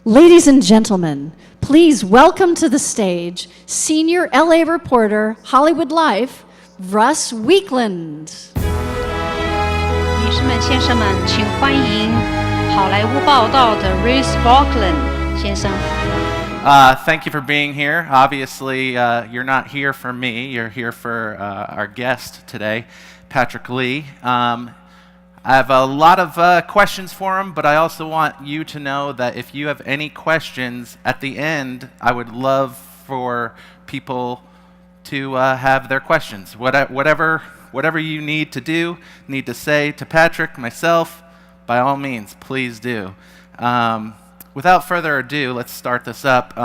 Ladies and gentlemen, please welcome to the stage senior LA reporter, Hollywood Life, Russ Weekland. 女士们、先生们，请欢迎好莱坞报道的 Russ Weekland 先生。Thank you for being here. Obviously, you're not here for me. You're here for our guest today, Patrick Lee. I have a lot of questions for him, but I also want you to know that if you have any questions at the end, I would love for people to have their questions. Whatever you need to say to Patrick, myself, by all means, please do. Without further ado, let's start this up.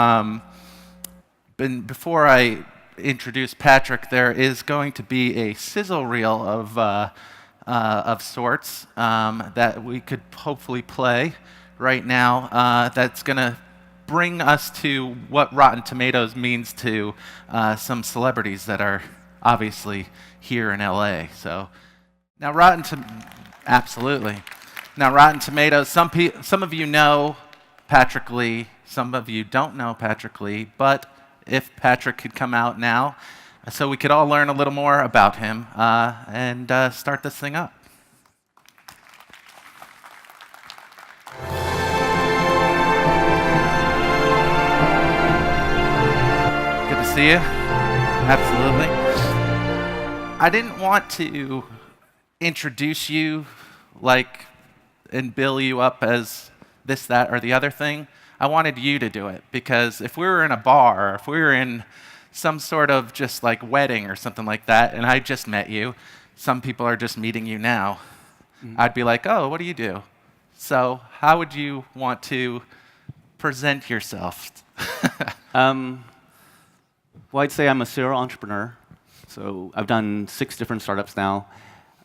Before I introduce Patrick, there is going to be a sizzle reel of sorts that we could hopefully play right now that's going to bring us to what Rotten Tomatoes means to some celebrities that are obviously here in LA. So now absolutely. Now Rotten Tomatoes, some of you know Patrick Lee, some of you don't know Patrick Lee, but if Patrick could come out now, so we could all learn a little more about him and start this thing up. Good to see you. Absolutely. I didn't want to introduce you and bill you up as this, that, or the other thing. I wanted you to do it because if we were in a bar, or if we were in some sort of just wedding or something like that, and I just met you, some people are just meeting you now, I'd be like, oh, what do you do? So how would you want to present yourself? Well, I'd say I'm a serial entrepreneur. So I've done 6 different startups now.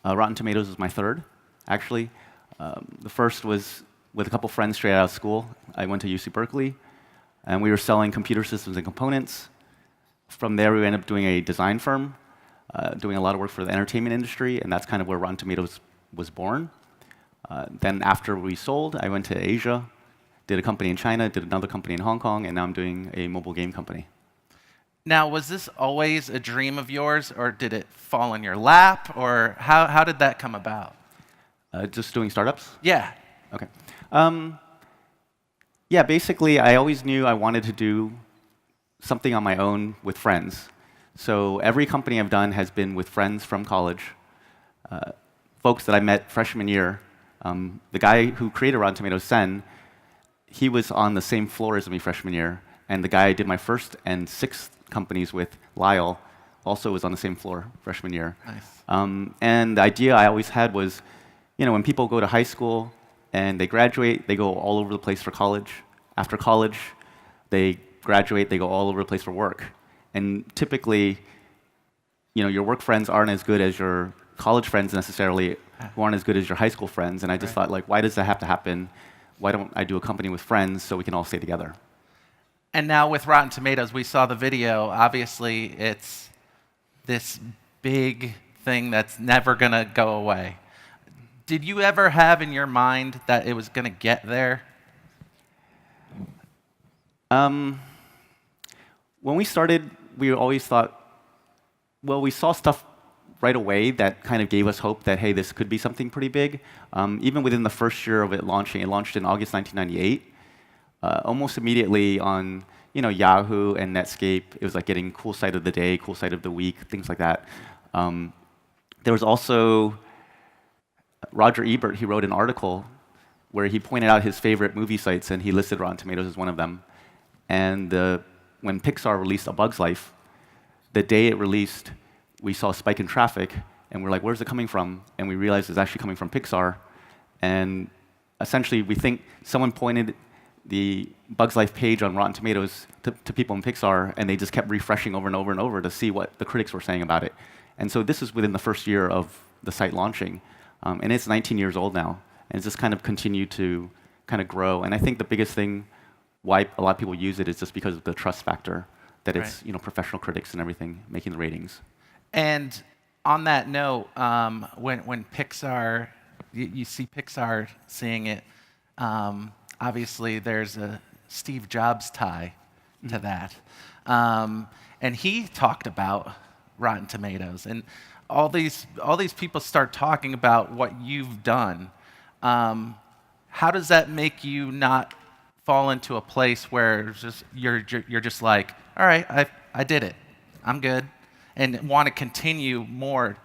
Rotten Tomatoes is my third, actually. The first was with a couple friends straight out of school. I went to UC Berkeley, and we were selling computer systems and components. From there, we ended up doing a design firm, doing a lot of work for the entertainment industry, and that's kind of where Rotten Tomatoes was born. Then after we sold, I went to Asia, did a company in China, did another company in Hong Kong, and now I'm doing a mobile game company. Now, was this always a dream of yours, or did it fall in your lap, or how did that come about? Just doing startups? Yeah. Okay. Yeah, basically, I always knew I wanted to do something on my own with friends. So every company I've done has been with friends from college, folks that I met freshman year. The guy who created Rotten Tomatoes, Sen, he was on the same floor as me freshman year, and the guy I did my first and 6th companies with, Lyle, also was on the same floor freshman year. Nice. And the idea I always had was, when people go to high school and they graduate, they go all over the place for college. After college, they graduate, they go all over the place for work. And typically, your work friends aren't as good as your college friends necessarily, who aren't as good as your high school friends. And I just thought, why does that have to happen? Why don't I do a company with friends so we can all stay together? And now with Rotten Tomatoes, we saw the video. Obviously, it's this big thing that's never going to go away. Did you ever have in your mind that it was going to get there? When we started, we always thought, well, we saw stuff right away that kind of gave us hope that, hey, this could be something pretty big. Even within the first year of it launched in August 1998. Almost immediately on Yahoo and Netscape, it was getting cool site of the day, cool site of the week, things like that. There was also Roger Ebert. He wrote an article where he pointed out his favorite movie sites, and he listed Rotten Tomatoes as one of them. And when Pixar released A Bug's Life, the day it released, we saw a spike in traffic, and we're like, where's it coming from? And we realized it's actually coming from Pixar. And essentially, we think someone pointed the Bug's Life page on Rotten Tomatoes to people in Pixar, and they just kept refreshing over and over and over to see what the critics were saying about it. And so this is within the first year of the site launching. And it's 19 years old now, and it's just kind of continued to kind of grow. And I think the biggest thing why a lot of people use it is just because of the trust factor, that it's professional critics and everything making the ratings. And on that note, when Pixar, you see Pixar seeing it, obviously there's Steve Jobs tie to that. And he talked about Rotten Tomatoes, and all these people start talking about what you've done. How does that make you not fall into a place where you're just like, all right, I did it, I'm good, and want to continue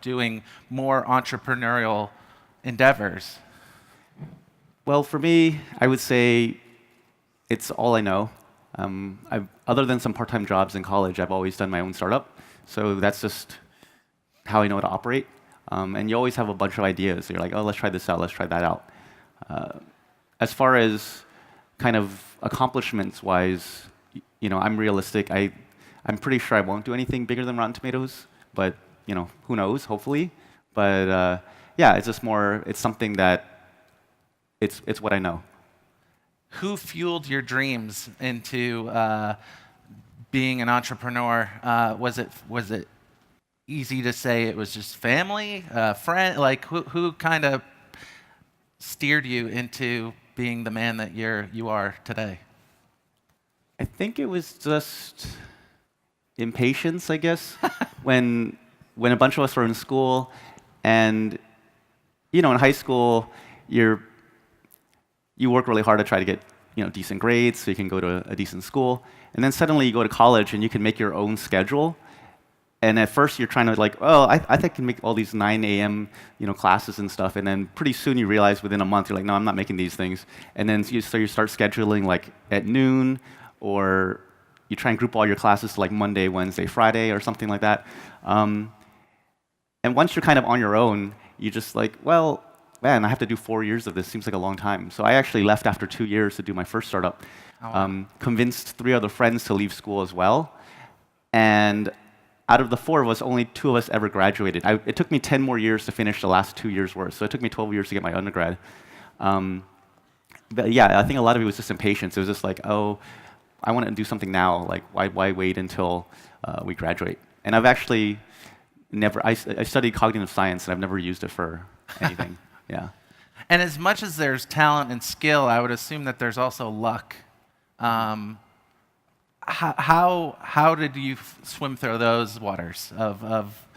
doing more entrepreneurial endeavors? Well, for me, I would say it's all I know. Other than some part-time jobs in college, I've always done my own startup. So that's just how I know how to operate. And you always have a bunch of ideas. You're like, oh, let's try this out, let's try that out. As far as kind of accomplishments-wise, I'm realistic. I'm pretty sure I won't do anything bigger than Rotten Tomatoes, but who knows? Hopefully. But yeah, it's just more. It's something that it's what I know. Who fueled your dreams into being an entrepreneur? Was it easy to say it was just family, friend? Like who kind of steered you into being the man that you are today? I think it was just impatience, I guess. when a bunch of us were in school, and in high school, you work really hard to try to get decent grades so you can go to a decent school, and then suddenly you go to college and you can make your own schedule. And at first you're trying to like, oh, I think I can make all these 9 a.m. Classes and stuff, and then pretty soon you realize within a month you're like, no, I'm not making these things. And then you start scheduling like at noon, or you try and group all your classes to like Monday, Wednesday, Friday, or something like that. And once you're kind of on your own, you just like, well, man, I have to do 4 years of this. Seems like a long time. So I actually left after 2 years to do my first startup. Oh, wow. Convinced 3 other friends to leave school as well. And out of the 4 of us, only 2 of us ever graduated. It took me 10 more years to finish the last 2 years' worth. So it took me 12 years to get my undergrad. But yeah, I think a lot of it was just impatience. It was just like, oh, I want to do something now. Like, why wait until we graduate? And I've actually never. I studied cognitive science, and I've never used it for anything. Yeah. And as much as there's talent and skill, I would assume that there's also luck. How did you swim through those waters of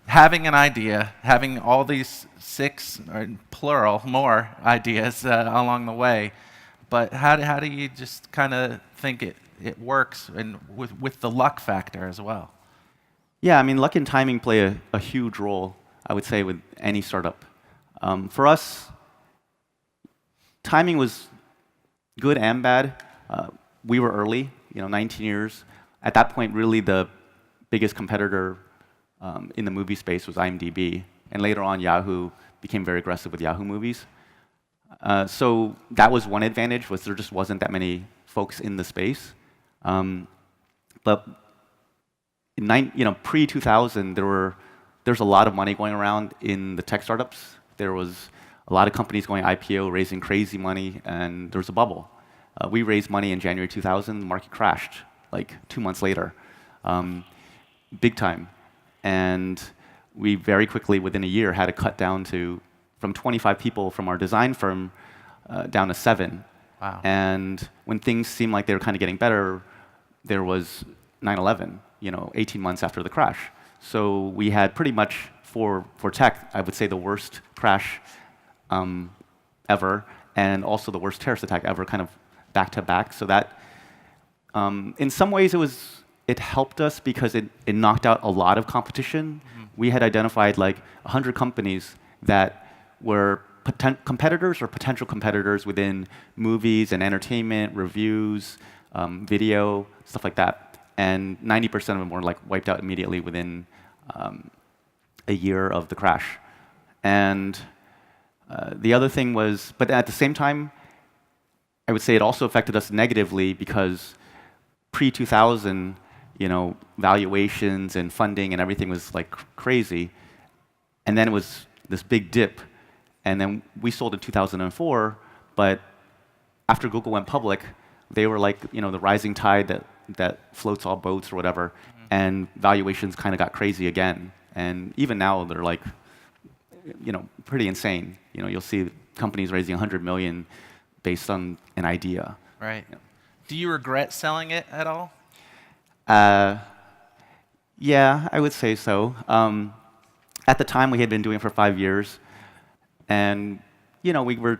having an idea, having all these 6, or plural, more ideas along the way, but how do you just kind of think it works, and with the luck factor as well? Yeah, I mean, luck and timing play a huge role, I would say, with any startup. For us, timing was good and bad. We were early, 19 years. At that point, really the biggest competitor in the movie space was IMDb. And later on, Yahoo became very aggressive with Yahoo movies. So that was one advantage, was there just wasn't that many folks in the space. But pre-2000, there's a lot of money going around in the tech startups. There was a lot of companies going IPO, raising crazy money, and there was a bubble. We raised money in January 2000. The market crashed like 2 months later, big time. And we very quickly, within a year, had to cut down from 25 people from our design firm down to 7. Wow. And when things seemed like they were kind of getting better, there was 9/11, 18 months after the crash. So we had pretty much, for tech, I would say the worst crash ever, and also the worst terrorist attack ever, kind of back to back. So that, in some ways, it helped us because it knocked out a lot of competition. Mm-hmm. We had identified like 100 companies that were competitors or potential competitors within movies and entertainment, reviews, video, stuff like that. And 90% of them were like wiped out immediately within a year of the crash. And the other thing was, but at the same time, I would say it also affected us negatively because pre-2000, valuations and funding and everything was like crazy. And then it was this big dip. And then we sold in 2004, but after Google went public, they were like, the rising tide that floats all boats or whatever, and valuations kind of got crazy again. And even now, they're like, pretty insane. You'll see companies raising 100 million based on an idea. Right. Do you regret selling it at all? Yeah, I would say so. At the time, we had been doing it for 5 years, and we were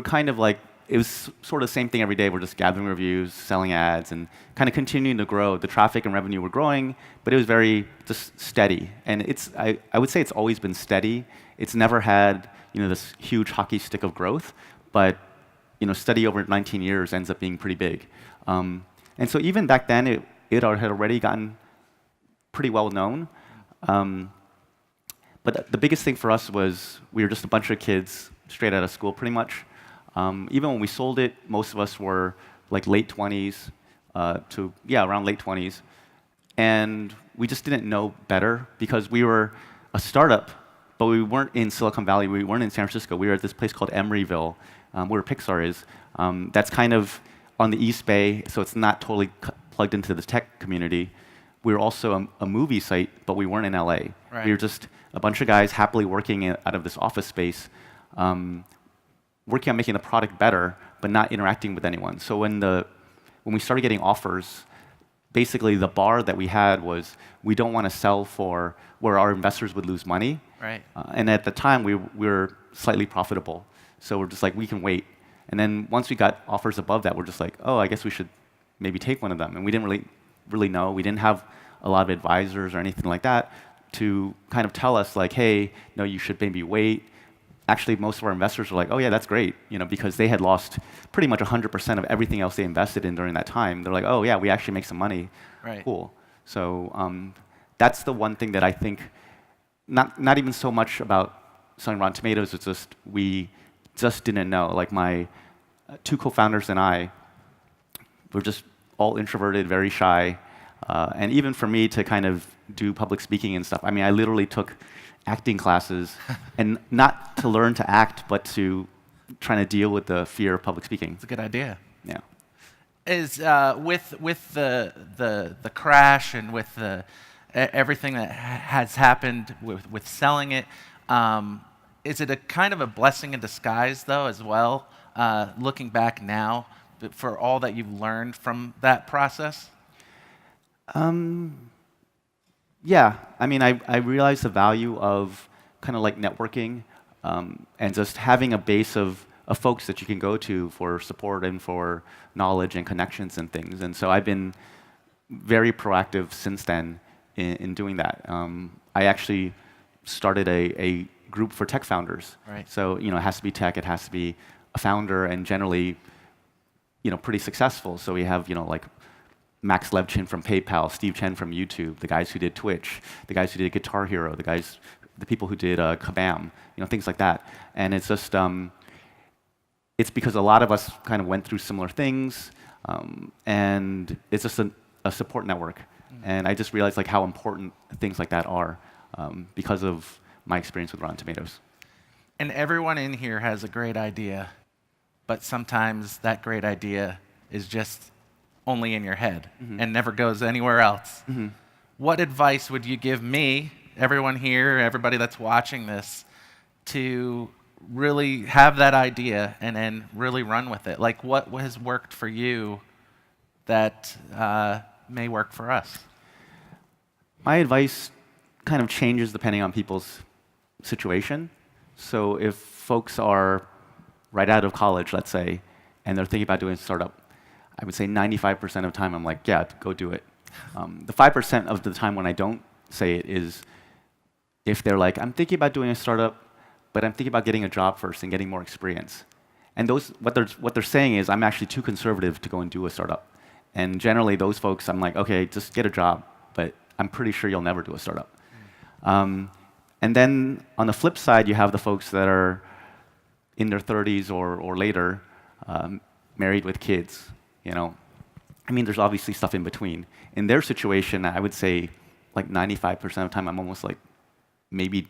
kind of like, it was sort of the same thing every day. We're just gathering reviews, selling ads, and kind of continuing to grow. The traffic and revenue were growing, but it was very just steady. And I would say it's always been steady. It's never had this huge hockey stick of growth, but steady over 19 years ends up being pretty big. And so even back then, it had already gotten pretty well known. But the biggest thing for us was we were just a bunch of kids straight out of school, pretty much. Even when we sold it, most of us were like late 20s to around late 20s, and we just didn't know better because we were a startup, but we weren't in Silicon Valley. We weren't in San Francisco. We were at this place called Emeryville, where Pixar is. That's kind of on the East Bay, so it's not totally plugged into the tech community. We were also a movie site, but we weren't in LA. Right. We were just a bunch of guys happily working out of this office space, working on making the product better, but not interacting with anyone. So when we started getting offers, basically the bar that we had was we don't want to sell for where our investors would lose money. Right. And at the time, we were slightly profitable. So we're just like, we can wait. And then once we got offers above that, we're just like, oh, I guess we should maybe take one of them. And we didn't really know. We didn't have a lot of advisors or anything like that to kind of tell us like, hey, no, you should maybe wait. Actually, most of our investors were like, oh yeah, that's great, because they had lost pretty much 100% of everything else they invested in during that time. They're like, oh yeah, we actually make some money. Right. Cool. So that's the one thing that I think, not even so much about selling Rotten Tomatoes, it's just we just didn't know. Like my two co-founders and I were just all introverted, very shy. And even for me to kind of do public speaking and stuff, I mean, I literally took acting classes, and not to learn to act, but to trying to deal with the fear of public speaking. It's a good idea. Yeah. Is with the crash and with everything that has happened with selling it, is it a kind of a blessing in disguise though as well? Looking back now, for all that you've learned from that process. Yeah, I mean, I realized the value of kind of like networking and just having a base of folks that you can go to for support and for knowledge and connections and things. And so I've been very proactive since then in doing that. I actually started a group for tech founders. Right. So it has to be tech, it has to be a founder, and generally, pretty successful. So we have like Max Levchin from PayPal, Steve Chen from YouTube, the guys who did Twitch, the guys who did Guitar Hero, the people who did Kabam, things like that. And it's just, it's because a lot of us kind of went through similar things, and it's just a support network. And I just realized like how important things like that are because of my experience with Rotten Tomatoes. And everyone in here has a great idea, but sometimes that great idea is just only in your head and never goes anywhere else. What advice would you give me, everyone here, everybody that's watching this, to really have that idea and then really run with it? Like what has worked for you that may work for us? My advice kind of changes depending on people's situation. So if folks are right out of college, let's say, and they're thinking about doing a startup, I would say 95% of the time I'm like, yeah, go do it. The 5% of the time when I don't say it is if they're like, I'm thinking about doing a startup, but I'm thinking about getting a job first and getting more experience. And what they're saying is, I'm actually too conservative to go and do a startup. And generally, those folks, I'm like, okay, just get a job, but I'm pretty sure you'll never do a startup. And then on the flip side, you have the folks that are in their 30s or later, married with kids. I mean, there's obviously stuff in between. In their situation, I would say like 95% of the time, I'm almost like, maybe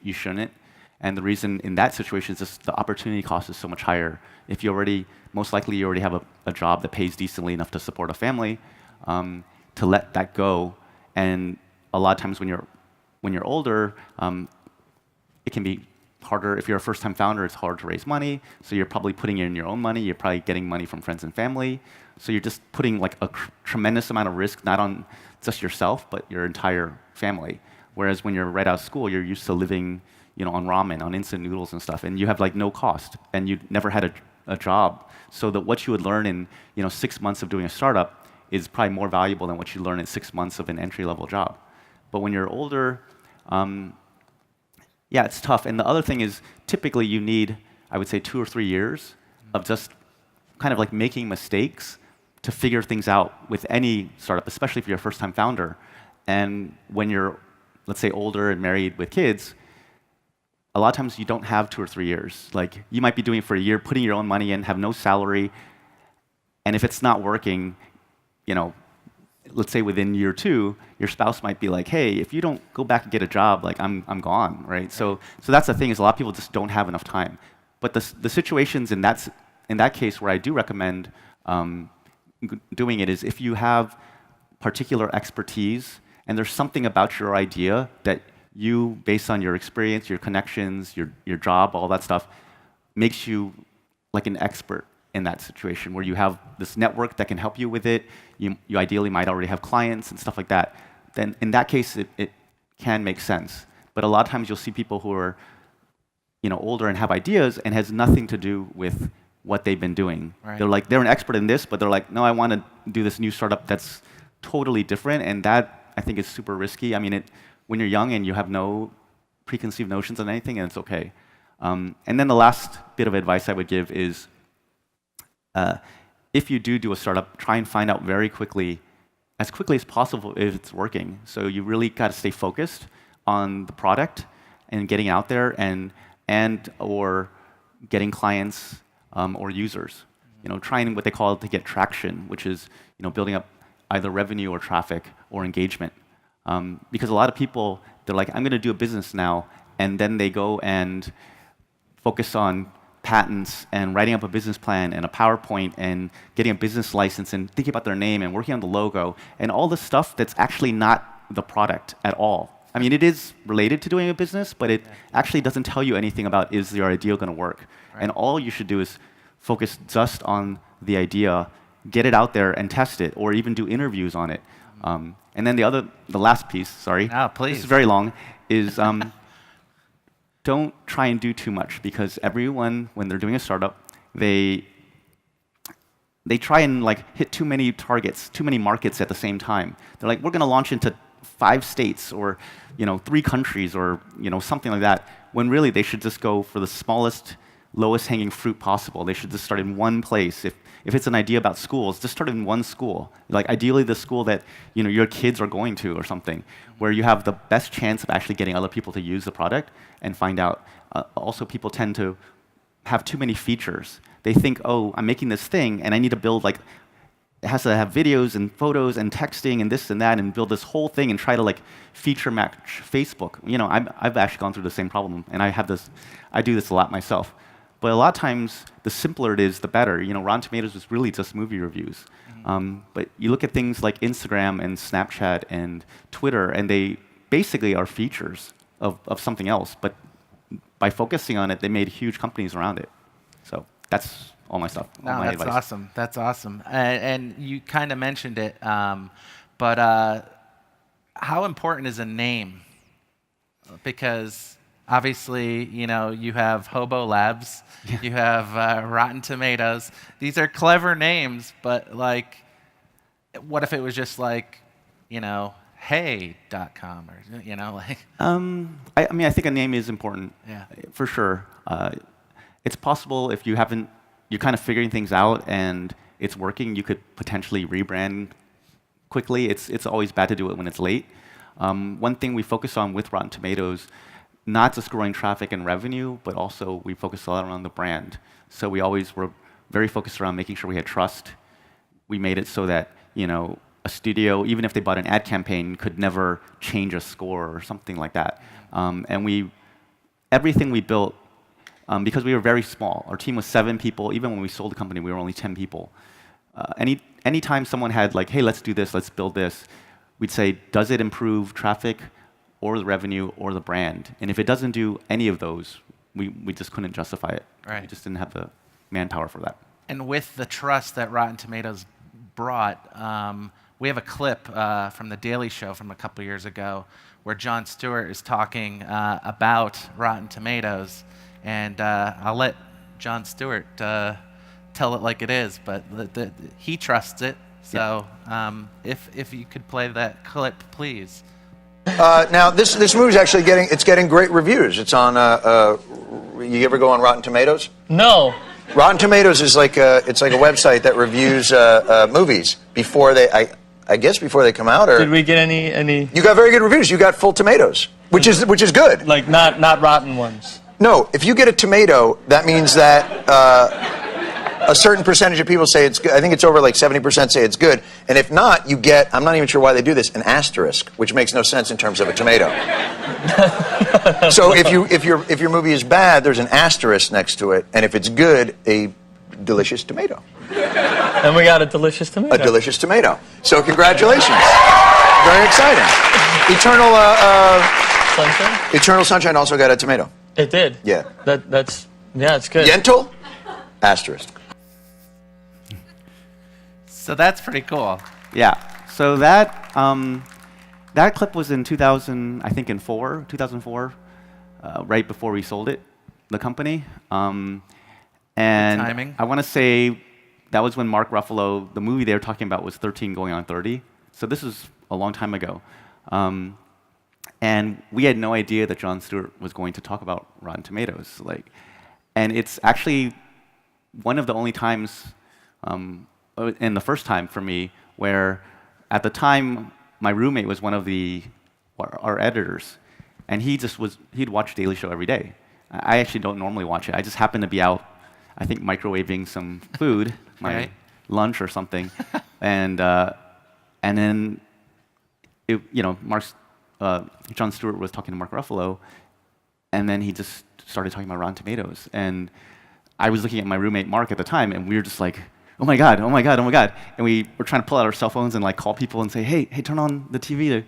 you shouldn't. And the reason in that situation is just the opportunity cost is so much higher. If most likely you already have a job that pays decently enough to support a family, to let that go. And a lot of times when you're older, it can be harder. If you're a first-time founder, it's hard to raise money. So you're probably putting in your own money. You're probably getting money from friends and family. So you're just putting like a tremendous amount of risk, not on just yourself, but your entire family. Whereas when you're right out of school, you're used to living, on ramen, on instant noodles and stuff, and you have like no cost, and you never had a job. So that what you would learn in 6 months of doing a startup is probably more valuable than what you learn in 6 months of an entry-level job. But when you're older, yeah, it's tough. And the other thing is, typically you need, I would say, 2 or 3 years of just kind of like making mistakes to figure things out with any startup, especially if you're a first-time founder. And when you're, let's say, older and married with kids, a lot of times you don't have 2 or 3 years. Like, you might be doing it for a year, putting your own money in, have no salary, and if it's not working, let's say within year 2, your spouse might be like, hey, if you don't go back and get a job, like I'm gone, right? So that's the thing, is a lot of people just don't have enough time. But the situations in that case where I do recommend doing it is if you have particular expertise and there's something about your idea that you, based on your experience, your connections, your job, all that stuff, makes you like an expert in that situation, where you have this network that can help you with it. You ideally might already have clients and stuff like that. Then in that case, it can make sense. But a lot of times you'll see people who are older and have ideas and has nothing to do with what they've been doing. Right. They're an expert in this, but they're like, no, I want to do this new startup that's totally different, and that I think is super risky. I mean, when you're young and you have no preconceived notions on anything, and it's okay. And then the last bit of advice I would give is, if you do a startup, try and find out very quickly, as quickly as possible, if it's working. So you really got to stay focused on the product and getting out there or getting clients or users. Trying what they call to get traction, which is building up either revenue or traffic or engagement. Because a lot of people, they're like, I'm going to do a business now, and then they go and focus on patents and writing up a business plan and a PowerPoint and getting a business license and thinking about their name and working on the logo and all the stuff that's actually not the product at all. I mean, it is related to doing a business, but it actually doesn't tell you anything about, is your idea going to work? Right. And all you should do is focus just on the idea, get it out there and test it, or even do interviews on it. And then the last piece, sorry, please. This is very long, is don't try and do too much, because everyone, when they're doing a startup, they try and like hit too many targets, too many markets at the same time. They're like, we're going to launch into 5 states or 3 countries or something like that, when really they should just go for the smallest, lowest hanging fruit possible. They should just start in one place. If it's an idea about schools, just start in one school. Like ideally the school that your kids are going to or something, where you have the best chance of actually getting other people to use the product and find out. Also, people tend to have too many features. They think, oh, I'm making this thing and I need to build like, it has to have videos and photos and texting and this and that, and build this whole thing and try to like feature match Facebook. I've actually gone through the same problem, and I do this a lot myself. But a lot of times, the simpler it is, the better. Rotten Tomatoes is really just movie reviews. But you look at things like Instagram and Snapchat and Twitter, and they basically are features of something else. But by focusing on it, they made huge companies around it. So that's all my stuff. No, all my that's advice. awesome. That's awesome. And you kind of mentioned it, but how important is a name? Because obviously, you have Hobo Labs, you have Rotten Tomatoes. These are clever names, but like, what if it was just like, hey.com or like? I mean, I think a name is important. Yeah. For sure. It's possible if you're kind of figuring things out and it's working, you could potentially rebrand quickly. It's always bad to do it when it's late. One thing we focus on with Rotten Tomatoes, not just growing traffic and revenue, but also we focus a lot around the brand. So we always were very focused around making sure we had trust. We made it so that a studio, even if they bought an ad campaign, could never change a score or something like that. And everything we built, because we were very small. Our team was 7 people. Even when we sold the company, we were only 10 people. Anytime someone had like, hey, let's do this, let's build this, we'd say, does it improve traffic or the revenue or the brand? And if it doesn't do any of those, we just couldn't justify it. Right. We just didn't have the manpower for that. And with the trust that Rotten Tomatoes brought, we have a clip from The Daily Show from a couple years ago where Jon Stewart is talking about Rotten Tomatoes. And I'll let Jon Stewart tell it like it is, but he trusts it. So if you could play that clip, please. Now, this movie's actually getting great reviews. It's on, you ever go on Rotten Tomatoes? No. Rotten Tomatoes is like it's like a website that reviews movies before they, I guess before they come out. Or Did we get any? You got very good reviews. You got full tomatoes, which is good. Like not rotten ones. No, if you get a tomato, that means that a certain percentage of people say it's good. I think it's over like 70% say it's good. And if not, you get, I'm not even sure why they do this, an asterisk, which makes no sense in terms of a tomato. So if your movie is bad, there's an asterisk next to it, and if it's good, a delicious tomato. And we got a delicious tomato. A delicious tomato. So congratulations. Very exciting. Sunshine? Eternal Sunshine also got a tomato. It did. Yeah. That's it's good. Yentl? Asterisk. So that's pretty cool. Yeah. So that clip was in 2004, right before we sold it, the company. And timing. I want to say that was when Mark Ruffalo, the movie they were talking about was 13 going on 30. So this was a long time ago. And we had no idea that Jon Stewart was going to talk about Rotten Tomatoes. And it's actually one of the only times, and the first time for me, where at the time my roommate was one of our editors, and he'd watch Daily Show every day. I actually don't normally watch it. I just happened to be out, I think, microwaving some food, my lunch or something, and then Jon Stewart was talking to Mark Ruffalo, and then he just started talking about Rotten Tomatoes, and I was looking at my roommate Mark at the time, and we were just like, oh my god, oh my god, oh my god, and we were trying to pull out our cell phones and call people and say, hey, turn on the TV.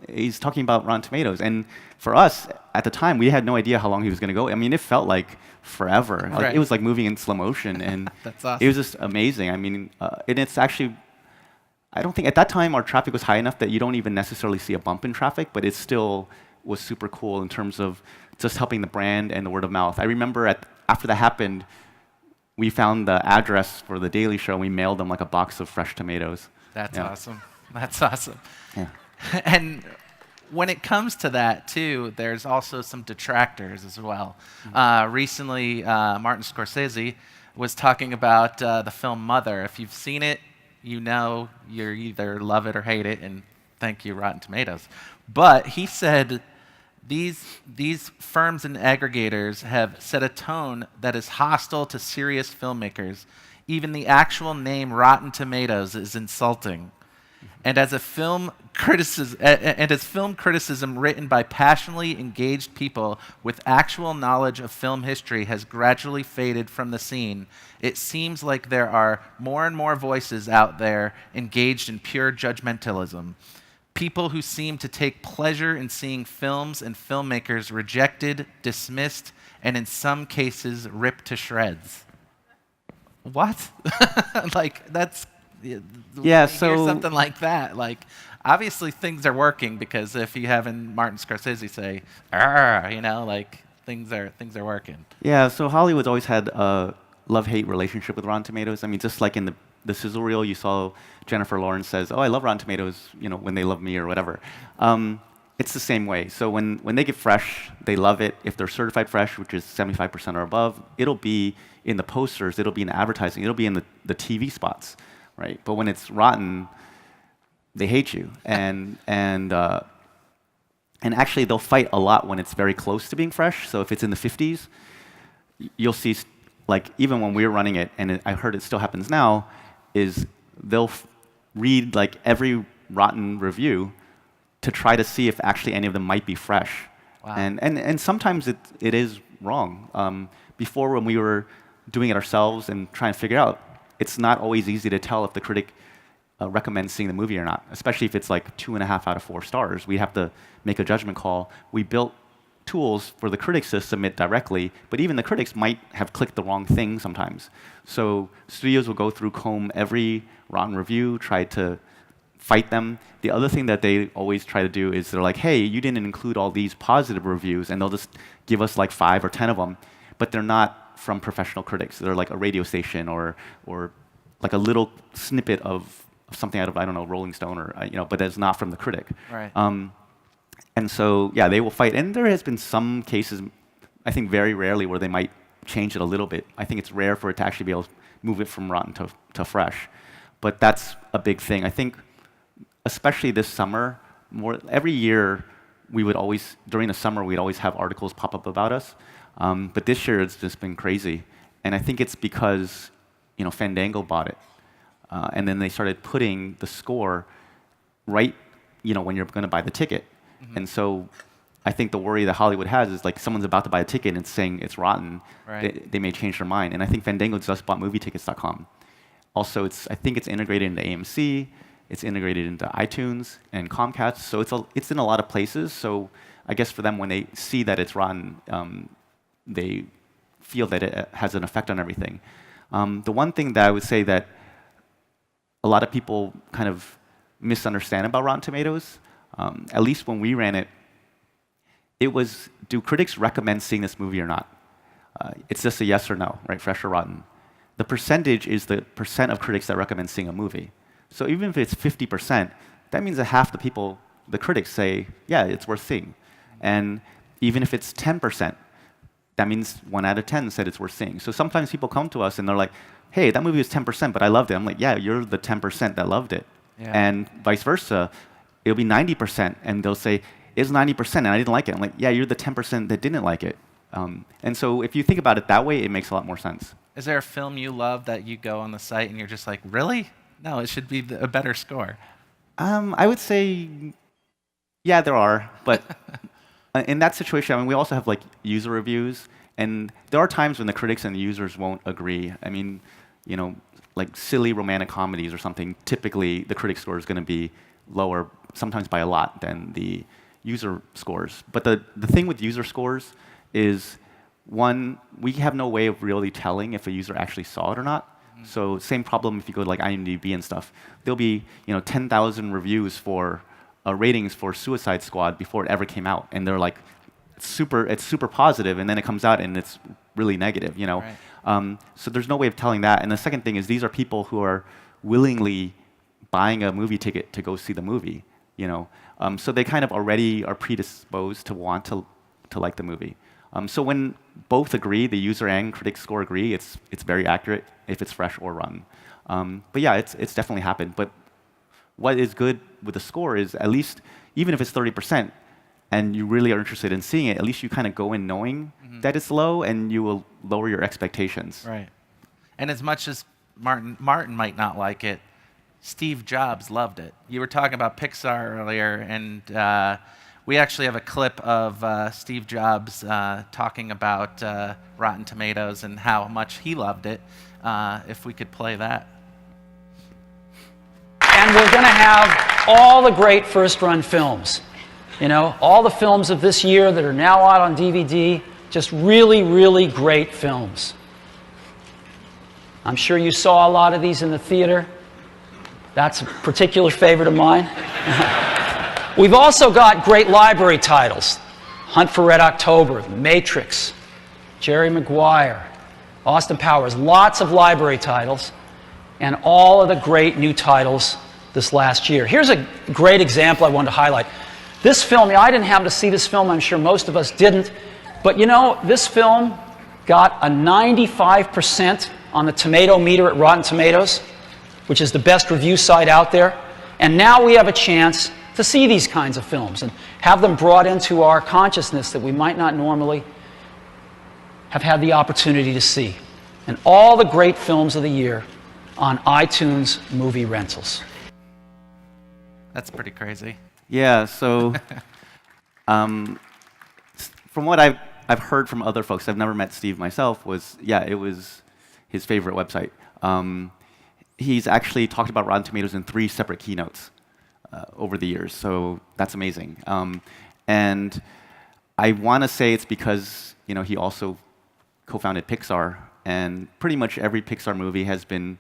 He's talking about Rotten Tomatoes, and for us at the time, we had no idea how long he was going to go. I mean, it felt like forever. Right. It was like moving in slow motion, and That's awesome. It was just amazing. I mean, and it's actually, I don't think at that time our traffic was high enough that you don't even necessarily see a bump in traffic, but it still was super cool in terms of just helping the brand and the word of mouth. I remember after that happened, we found the address for the Daily Show, and we mailed them a box of fresh tomatoes. That's awesome. That's awesome. Yeah. And when it comes to that, too, there's also some detractors as well. Recently, Martin Scorsese was talking about the film Mother. If you've seen it, you know you either love it or hate it, and thank you, Rotten Tomatoes. But he said these firms and aggregators have set a tone that is hostile to serious filmmakers. Even the actual name Rotten Tomatoes is insulting. And as film criticism written by passionately engaged people with actual knowledge of film history has gradually faded from the scene, it seems like there are more and more voices out there engaged in pure judgmentalism. People who seem to take pleasure in seeing films and filmmakers rejected, dismissed, and in some cases ripped to shreds. What? That's... Yeah, so something like that. Obviously things are working, because if you haven't Martin Scorsese say, things are working. Yeah, so Hollywood's always had a love-hate relationship with Rotten Tomatoes. I mean, just like in the sizzle reel, you saw Jennifer Lawrence says, "Oh, I love Rotten Tomatoes," when they love me or whatever. It's the same way. So when they get fresh, they love it. If they're certified fresh, which is 75% or above, it'll be in the posters, it'll be in the advertising, it'll be in the TV spots. Right, but when it's rotten, they hate you, and actually they'll fight a lot when it's very close to being fresh. So if it's in the 50s, you'll see, even when we were running it, and I heard it still happens now, is they'll read every rotten review to try to see if actually any of them might be fresh. Wow. And sometimes it is wrong. Before, when we were doing it ourselves and trying to figure out, it's not always easy to tell if the critic recommends seeing the movie or not, especially if it's 2.5 out of 4 stars. We have to make a judgment call. We built tools for the critics to submit directly, but even the critics might have clicked the wrong thing sometimes. So studios will go through, comb every rotten review, try to fight them. The other thing that they always try to do is they're like, hey, you didn't include all these positive reviews, and they'll just give us like 5 or 10 of them, but they're not from professional critics. They're like a radio station or like a little snippet of something out of, I don't know, Rolling Stone, or but it's not from the critic. Right. And so, yeah, they will fight. And there has been some cases, I think very rarely, where they might change it a little bit. I think it's rare for it to actually be able to move it from rotten to fresh. But that's a big thing. I think, especially this summer, every year, we would always, during the summer, we'd always have articles pop up about us. But this year, it's just been crazy. And I think it's because, Fandango bought it. And then they started putting the score right, when you're going to buy the ticket. Mm-hmm. And so I think the worry that Hollywood has is like someone's about to buy a ticket and it's saying it's rotten. Right. They may change their mind. And I think Fandango just bought movietickets.com. Also, I think it's integrated into AMC. It's integrated into iTunes and Comcast. So it's in a lot of places. So I guess for them, when they see that it's rotten, they feel that it has an effect on everything. The one thing that I would say that a lot of people kind of misunderstand about Rotten Tomatoes, at least when we ran it, it was, do critics recommend seeing this movie or not? It's just a yes or no, right? Fresh or rotten. The percentage is the percent of critics that recommend seeing a movie. So even if it's 50%, that means that half the people, the critics, say, yeah, it's worth seeing. And even if it's 10%, that means 1 out of 10 said it's worth seeing. So sometimes people come to us and they're like, hey, that movie was 10%, but I loved it. I'm like, yeah, you're the 10% that loved it. Yeah. And vice versa, it'll be 90%, and they'll say, it's 90%, and I didn't like it. I'm like, yeah, you're the 10% that didn't like it. And so if you think about it that way, it makes a lot more sense. Is there a film you love that you go on the site and you're just like, really? No, it should be a better score. I would say, yeah, there are. But in that situation, I mean, we also have like user reviews. And there are times when the critics and the users won't agree. I mean, like silly romantic comedies or something, typically the critic score is going to be lower, sometimes by a lot, than the user scores. But the thing with user scores is, one, we have no way of really telling if a user actually saw it or not. Mm-hmm. So same problem if you go to like IMDb and stuff. There'll be 10,000 reviews for ratings for Suicide Squad before it ever came out, and they're like, it's super positive, and then it comes out and it's really negative. Right. So there's no way of telling that. And the second thing is, these are people who are willingly buying a movie ticket to go see the movie. So they kind of already are predisposed to want to like the movie. So when both agree, the user and critic score agree, it's very accurate if it's fresh or rotten. But yeah, it's definitely happened. But what is good with the score is, at least even if it's 30%, and you really are interested in seeing it, at least you kind of go in knowing that it's low, and you will lower your expectations. Right. And as much as Martin might not like it, Steve Jobs loved it. You were talking about Pixar earlier, and we actually have a clip of Steve Jobs talking about Rotten Tomatoes and how much he loved it, if we could play that. And we're going to have all the great first-run films. All the films of this year that are now out on DVD, just really, really great films. I'm sure you saw a lot of these in the theater. That's a particular favorite of mine. We've also got great library titles. Hunt for Red October, The Matrix, Jerry Maguire, Austin Powers, lots of library titles, and all of the great new titles this last year. Here's a great example I wanted to highlight. This film, I didn't happen to see this film, I'm sure most of us didn't, but this film got a 95% on the tomato meter at Rotten Tomatoes, which is the best review site out there. And now we have a chance to see these kinds of films and have them brought into our consciousness that we might not normally have had the opportunity to see. And all the great films of the year on iTunes movie rentals. That's pretty crazy. Yeah, so from what I've heard from other folks, I've never met Steve myself, it was his favorite website. He's actually talked about Rotten Tomatoes in 3 separate keynotes over the years, so that's amazing. And I want to say it's because he also co-founded Pixar, and pretty much every Pixar movie has been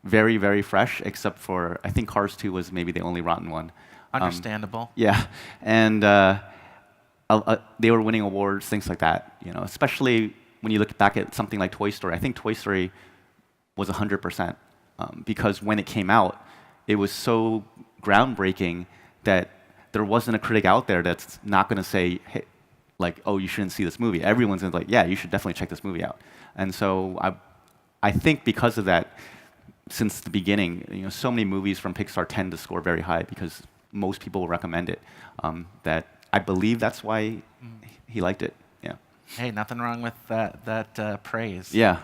very, very fresh, except for I think Cars 2 was maybe the only rotten one. Understandable. Yeah, and they were winning awards, things like that. Especially when you look back at something like Toy Story. I think Toy Story was 100% because when it came out, it was so groundbreaking that there wasn't a critic out there that's not going to say, hey, like, oh, you shouldn't see this movie. Everyone's going to be like, yeah, you should definitely check this movie out. And so I think because of that, since the beginning, so many movies from Pixar tend to score very high because most people will recommend it. That I believe that's why he liked it. Yeah. Hey, nothing wrong with that praise. Yeah.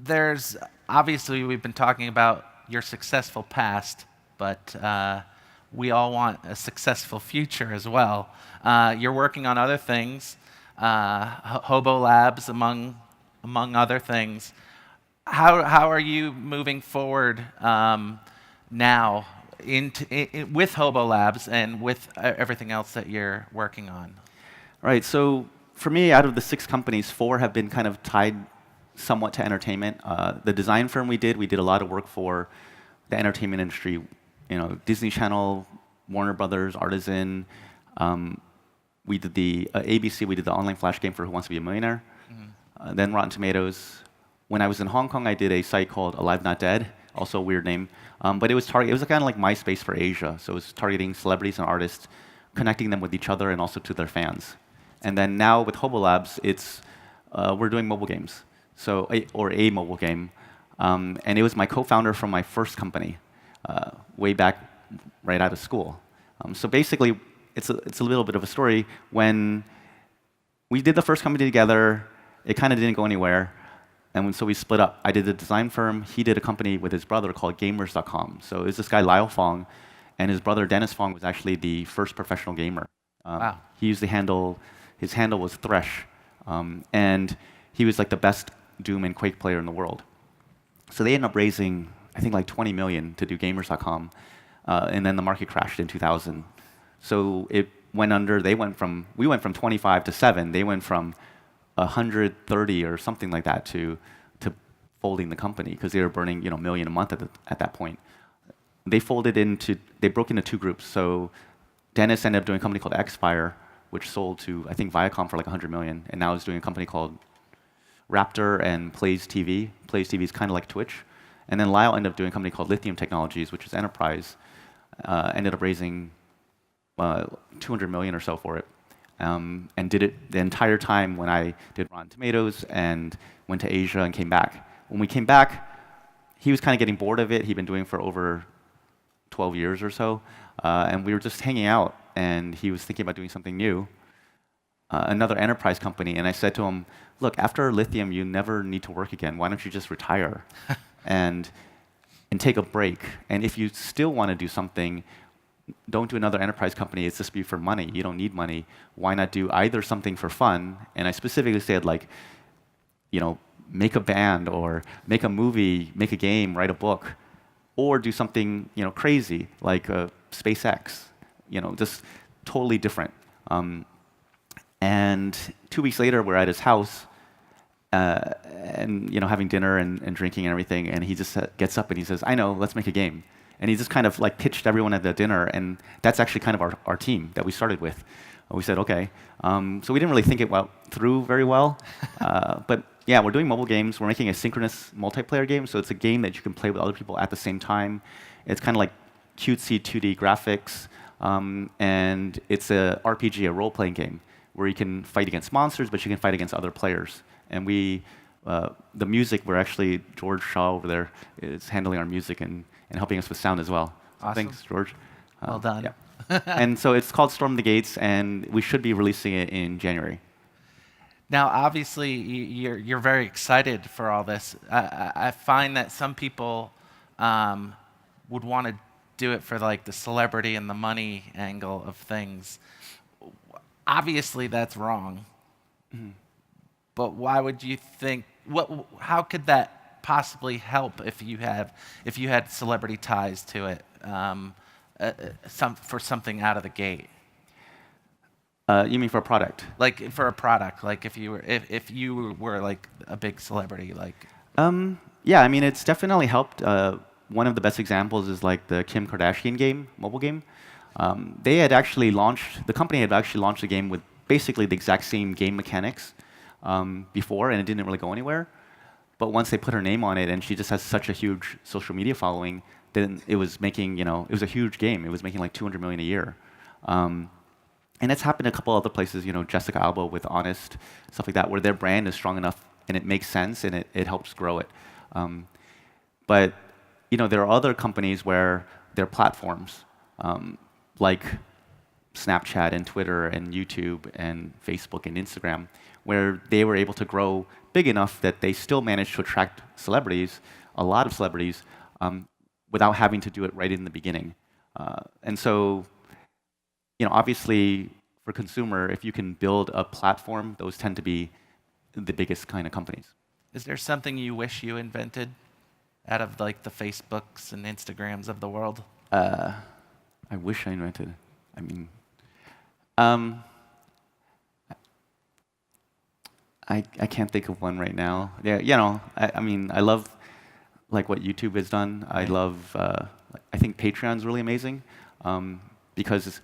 There's obviously we've been talking about your successful past, but we all want a successful future as well. You're working on other things, Hobo Labs among other things. How are you moving forward now with Hobo Labs and with everything else that you're working on? Right. So for me, out of the 6 companies, 4 have been kind of tied somewhat to entertainment. The design firm we did a lot of work for the entertainment industry. Disney Channel, Warner Brothers, Artisan. We did the ABC. We did the online flash game for Who Wants to Be a Millionaire. Then Rotten Tomatoes. When I was in Hong Kong, I did a site called Alive Not Dead, also a weird name. But it was kind of like MySpace for Asia. So it was targeting celebrities and artists, connecting them with each other and also to their fans. And then now with Hobo Labs, we're doing mobile games, or a mobile game. And it was my co-founder from my first company, way back right out of school. So basically, it's a little bit of a story. When we did the first company together, it kind of didn't go anywhere. And so we split up. I did a design firm. He did a company with his brother called Gamers.com. So it was this guy, Lyle Fong, and his brother, Dennis Fong, was actually the first professional gamer. Wow. He used his handle was Thresh. And he was like the best Doom and Quake player in the world. So they ended up raising, I think, like 20 million to do Gamers.com. And then the market crashed in 2000. So it went under. We went from 25 to 7. They went from 130 or something like that to folding the company because they were burning $1 million a month at that point. They broke into 2 groups. So Dennis ended up doing a company called Xfire, which sold to I think Viacom for like 100 million, and now is doing a company called Raptor and Plays TV. Plays TV is kind of like Twitch. And then Lyle ended up doing a company called Lithium Technologies, which is enterprise. Ended up raising 200 million or so for it. And did it the entire time when I did Rotten Tomatoes and went to Asia and came back. When we came back, he was kind of getting bored of it. He'd been doing it for over 12 years or so. And we were just hanging out, and he was thinking about doing something new, another enterprise company. And I said to him, look, after Lithium, you never need to work again. Why don't you just retire and take a break? And if you still want to do something, don't do another enterprise company. It's just be for money. You don't need money. Why not do either something for fun? And I specifically said, like, make a band or make a movie, make a game, write a book, or do something crazy like SpaceX. Just totally different. And 2 weeks later, we're at his house, and having dinner and drinking and everything. And he just gets up and he says, "I know, let's make a game." And he just kind of like pitched everyone at the dinner, and that's actually kind of our team that we started with. We said, okay. So we didn't really think it through very well. But yeah, we're doing mobile games. We're making a synchronous multiplayer game. So it's a game that you can play with other people at the same time. It's kind of like cutesy 2D graphics. And it's a RPG, a role-playing game, where you can fight against monsters, but you can fight against other players. And the music, we're actually, George Shaw over there is handling our music and helping us with sound as well. So Awesome. Thanks, George. Well done. Yeah. And so it's called Storm the Gates, and we should be releasing it in January. Now, obviously, you're very excited for all this. I find that some people would want to do it for like the celebrity and the money angle of things. Obviously, that's wrong. Mm-hmm. But why would you think? How could that possibly help if you had celebrity ties to it, for something out of the gate? You mean for a product? Like for a product, like if you were like a big celebrity, like. Yeah, I mean, it's definitely helped. One of the best examples is like the Kim Kardashian game, mobile game. They had actually launched, the company had actually launched a game with basically the exact same game mechanics before, and it didn't really go anywhere. But once they put her name on it, and she just has such a huge social media following, then it was making, it was a huge game. It was making like 200 million a year. And it's happened a couple other places, Jessica Alba with Honest, stuff like that, where their brand is strong enough and it makes sense and it helps grow it. But there are other companies where their platforms, like Snapchat and Twitter and YouTube and Facebook and Instagram, where they were able to grow big enough that they still managed to attract celebrities, a lot of celebrities, without having to do it right in the beginning. And so, obviously, for consumer, if you can build a platform, those tend to be the biggest kind of companies. Is there something you wish you invented out of like the Facebooks and Instagrams of the world? I wish I invented. I mean, I can't think of one right now. Yeah, I mean, I love like what YouTube has done. I love. I think Patreon's really amazing because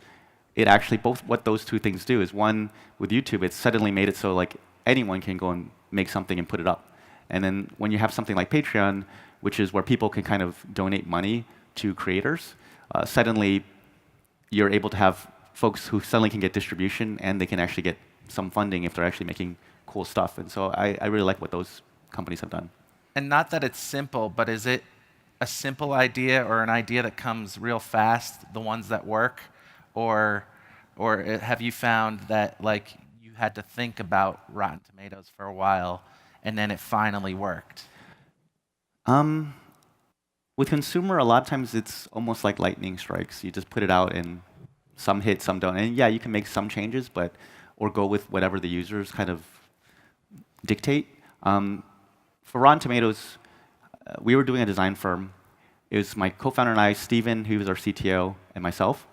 it actually both what those two things do is one with YouTube, it's suddenly made it so like anyone can go and make something and put it up. And then when you have something like Patreon, which is where people can kind of donate money to creators, suddenly you're able to have folks who suddenly can get distribution and they can actually get some funding if they're actually making cool stuff. And so I really like what those companies have done. And not that it's simple, but is it a simple idea or an idea that comes real fast, the ones that work? Or have you found that like you had to think about Rotten Tomatoes for a while and then it finally worked? With consumer, a lot of times it's almost like lightning strikes. You just put it out and some hit, some don't. And yeah, you can make some changes, or go with whatever the users kind of dictate. For Rotten Tomatoes, we were doing a design firm. It was my co-founder and I, Steven, who was our CTO, and myself.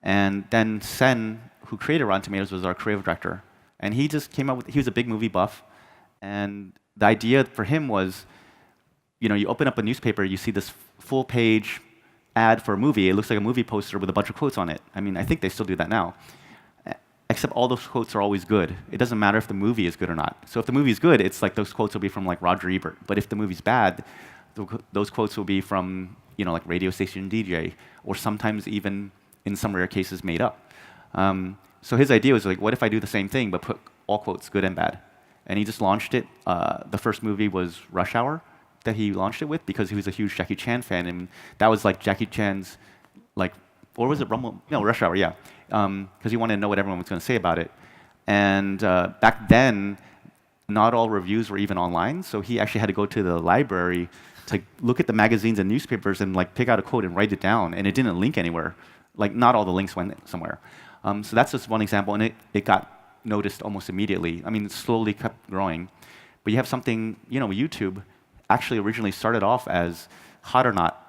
And then Sen, who created Rotten Tomatoes, was our creative director. And he just came up with, he was a big movie buff. And the idea for him was, you open up a newspaper, you see this full-page ad for a movie. It looks like a movie poster with a bunch of quotes on it. I mean, I think they still do that now. Except all those quotes are always good. It doesn't matter if the movie is good or not. So if the movie is good, it's like those quotes will be from like Roger Ebert. But if the movie's bad, those quotes will be from like radio station DJ, or sometimes even in some rare cases made up. So his idea was like, what if I do the same thing but put all quotes, good and bad? And he just launched it. The first movie was Rush Hour that he launched it with because he was a huge Jackie Chan fan, and that was like Jackie Chan's or was it Rumble? No, Rush Hour, yeah. Because he wanted to know what everyone was going to say about it. And back then, not all reviews were even online, so he actually had to go to the library to look at the magazines and newspapers and pick out a quote and write it down, and it didn't link anywhere. Not all the links went somewhere. So that's just one example, and it got noticed almost immediately. I mean, it slowly kept growing. But you have something, YouTube actually originally started off as Hot or Not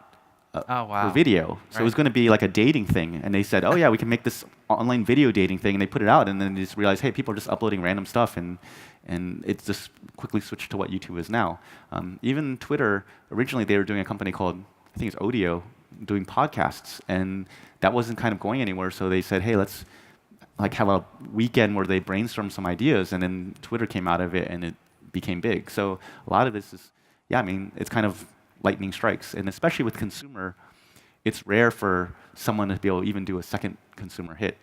for video. So it was going to be like a dating thing. And they said, oh, yeah, we can make this online video dating thing. And they put it out, and then they just realized, hey, people are just uploading random stuff. And it just quickly switched to what YouTube is now. Even Twitter, originally they were doing a company called, I think it's Odeo, doing podcasts. And that wasn't kind of going anywhere. So they said, hey, let's have a weekend where they brainstorm some ideas. And then Twitter came out of it, and it became big. So a lot of this is, yeah, I mean, it's kind of lightning strikes. And especially with consumer, it's rare for someone to be able to even do a second consumer hit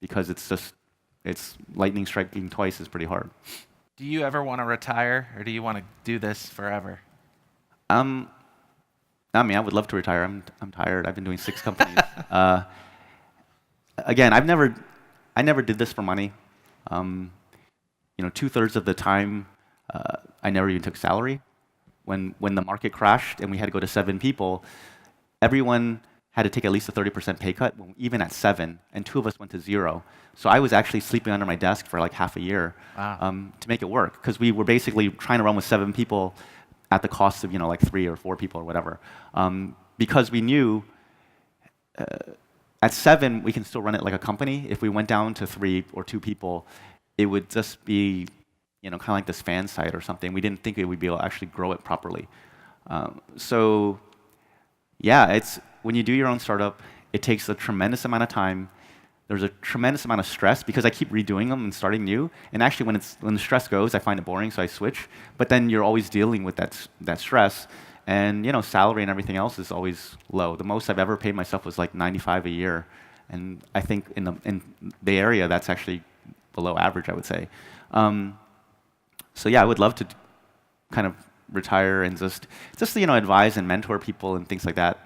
because it's lightning striking twice is pretty hard. Do you ever want to retire, or do you want to do this forever? I mean, I would love to retire. I'm tired. I've been doing 6 companies. Again, I never did this for money. 2/3 of the time, I never even took salary. When the market crashed and we had to go to 7 people, everyone had to take at least a 30% pay cut, even at 7, and 2 of us went to 0. So I was actually sleeping under my desk for half a year to make it work, because we were basically trying to run with 7 people at the cost of 3 or 4 people or whatever, because we knew at 7, we can still run it like a company. If we went down to 3 or 2 people, it would just be, kind of like this fan site or something. We didn't think it would be able to actually grow it properly. So, yeah, it's when you do your own startup, it takes a tremendous amount of time. There's a tremendous amount of stress because I keep redoing them and starting new. And actually, when the stress goes, I find it boring, so I switch. But then you're always dealing with that stress, and salary and everything else is always low. The most I've ever paid myself was like 95 a year, and I think in the Bay Area that's actually below average, I would say. So yeah, I would love to kind of retire and just advise and mentor people and things like that.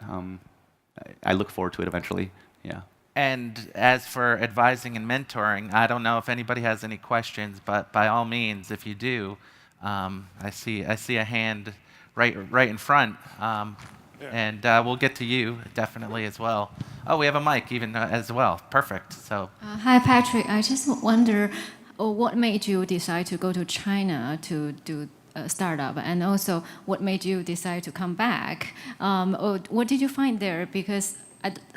I look forward to it eventually. Yeah. And as for advising and mentoring, I don't know if anybody has any questions, but by all means, if you do, I see a hand right in front, and we'll get to you definitely as well. Oh, we have a mic even as well. Perfect. So. Hi, Patrick. I just wonder, what made you decide to go to China to do a startup, and also what made you decide to come back? What did you find there? Because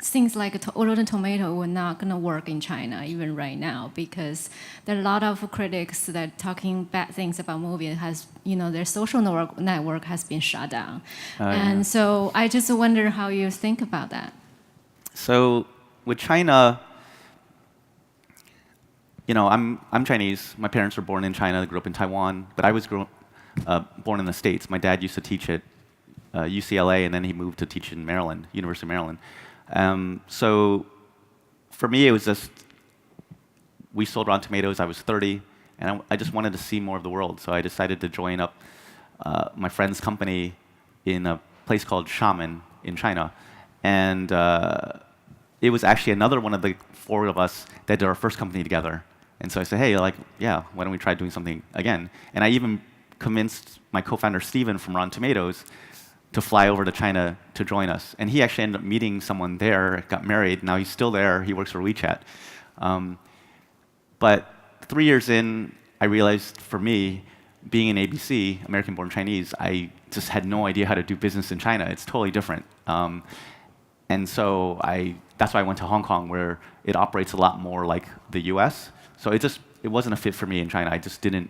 things like Rotten Tomato were not going to work in China even right now, because there are a lot of critics that talking bad things about movies has, their social network has been shut down. And so I just wonder how you think about that. So with China, I'm Chinese. My parents were born in China. They grew up in Taiwan, but I was born in the States. My dad used to teach at UCLA, and then he moved to teach in Maryland, University of Maryland. So for me, it was just, we sold Rotten Tomatoes. I was 30, and I just wanted to see more of the world. So I decided to join up my friend's company in a place called Xiamen in China. And it was actually another one of the 4 of us that did our first company together. And so I said, hey, why don't we try doing something again? And I even convinced my co-founder, Steven, from Rotten Tomatoes, to fly over to China to join us. And he actually ended up meeting someone there, got married. Now he's still there. He works for WeChat. But 3 years in, I realized for me, being in ABC, American-born Chinese, I just had no idea how to do business in China. It's totally different. And so that's why I went to Hong Kong, where it operates a lot more like the US. So it wasn't a fit for me in China. I just didn't